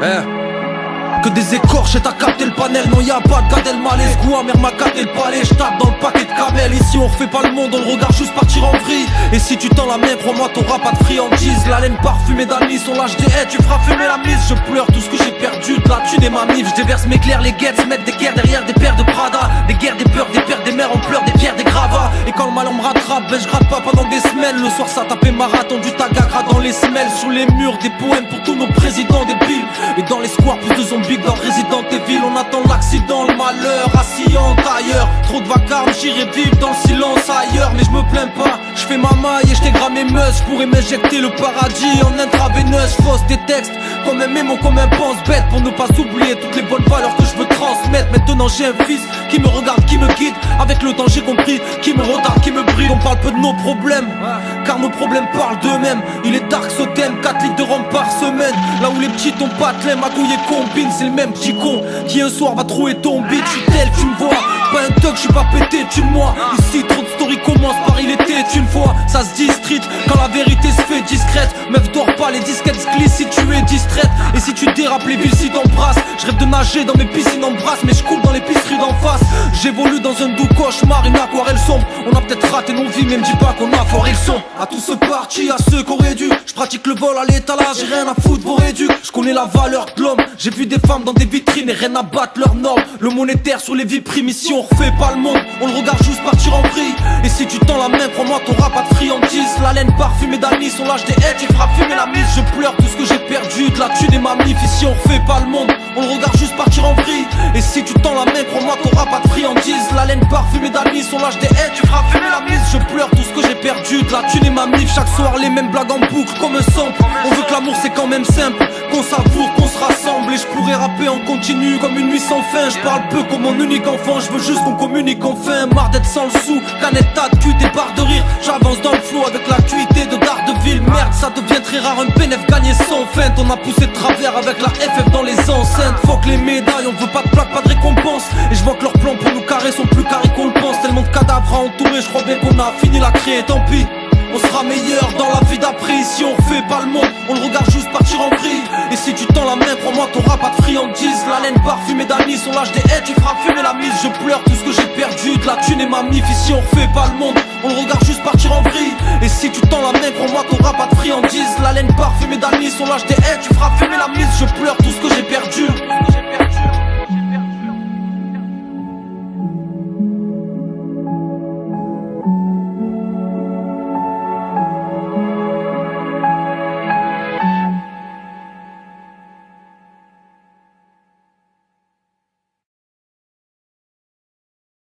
Que des écorches et t'as capté le panel. Non y'a pas de Gad Elmaleh. Goua mère m'a capté le palais. J'tape dans le paquet de camel. Ici on refait pas le monde, on le regarde juste partir en vrille. Et si tu tends la main, crois-moi t'auras pas de friandise. La laine parfumée d'anis, on lâche des haies, tu feras fumer la mise. Je pleure tout ce que j'ai perdu, de la thune et ma mif. Je déverse mes clairs, les guettes se mettent des guerres derrière des paires de Prada. Des guerres, des peurs, des pères, des mères, on pleure, des pierres, des gravats. Et quand le mal on me rattrape, ben je gratte pas pendant des semaines. Le soir ça tapait marathon, du tagagra dans les semelles. Sur les murs, des poèmes pour tous nos présidents débiles. Et dans les squares, plus de zombies que dans Resident Evil. On attend l'accident, le malheur, assis en tailleur. Trop de vacarme, j'irai vivre dans le silence ailleurs. Mais je me plains pas, je fais ma maille et je t'égramme mes meufs. Je pourrais m'injecter le paradis en intraveineuse. Fausse des textes, comme un mémo, comme un pense-bête. Pour ne pas oublier toutes les bonnes valeurs que je veux transmettre. Maintenant j'ai un fils qui me regarde, qui me guide. Avec le temps j'ai compris, qui me retarde, qui me bride. On parle peu de nos problèmes, car nos problèmes parlent d'eux-mêmes. Il est dark ce thème, 4 litres de rhum par semaine. Là où les petits tombent pas de ma couille et combine. C'est le même petit con qui un soir va trouver ton beat. Je suis tel, tu me vois, pas un thug, je suis pas pété, tu me moi. Ici trop de story commence par il était une fois. Ça se dit street quand la vérité se fait discrète. Meuf dors pas, les disquettes se glissent si tu es distraite. Et si tu dérapes les villes si t'embrasses. Je rêve de nager dans mes piscines en brasse, mais je coule dans l'épicerie d'en face. J'évolue dans un doux cauchemar, une aquarelle sombre. On a peut-être raté nos vies, mais me dis pas qu'on a foiré le son. À tous ceux partis, à ceux qui auraient dû. Je pratique le vol à l'étalage, j'ai rien à foutre vos réducs. Je connais la valeur de l'homme, j'ai vu des femmes dans des vitrines et rien à battre leurs normes. Le monétaire sur les vies primes, ici on refait pas le monde. On le regarde juste partir en vrille. Et si tu tends la main, crois-moi t'auras pas de friandise. La laine parfumée d'anis, on lâche des haies, tu feras fumer la mise. Je pleure tout ce que j'ai perdu, de la thune et ma mif. Ici on refait pas le monde, on le regarde juste partir en vrille. Et si tu tends la main, crois-moi t'auras pas de friandise. La laine parfumée d'anis, on lâche des haies, tu feras fumer la mise. Je pleure tout ce que j'ai perdu, de la thune et ma mif. Chaque soir les mêmes blagues en boucle comme un sample. On veut que l'amour c'est quand même simple, qu'on savoure, qu'on se rassemble. Et je pourrais rapper en continu comme une nuit sans fin. Je parle peu comme mon unique enfant, je veux juste qu'on communique enfin. Marre d'être sans le sou, canette tas de cul, des barres de rire. J'avance dans le flot avec l'acuité de Daredevil. Merde, ça devient très rare, un PNF gagné sans feinte. On a poussé de travers avec la FF dans les enceintes. Fuck les médailles, on veut pas de plaque, pas de récompense. Et je vois que leurs plans pour nous carrer sont plus carrés qu'on le pense. Tellement de cadavres à entourer, je crois bien qu'on a fini la créer, tant pis. On sera meilleur dans la vie d'après. Ici on refait pas le monde, on le regarde juste partir en vrille. Et si tu tends la main, crois-moi t'auras pas de friandise. La laine parfumée d'anis, on lâche des haies, tu feras fumer la mise. Je pleure tout ce que j'ai perdu, de la thune et ma mif. Ici on refait pas le monde, on le regarde juste partir en vrille. Et si tu tends la main, crois-moi t'auras pas de friandise. La laine parfumée d'anis, on lâche des haies, tu feras fumer la mise. Je pleure tout ce que j'ai perdu.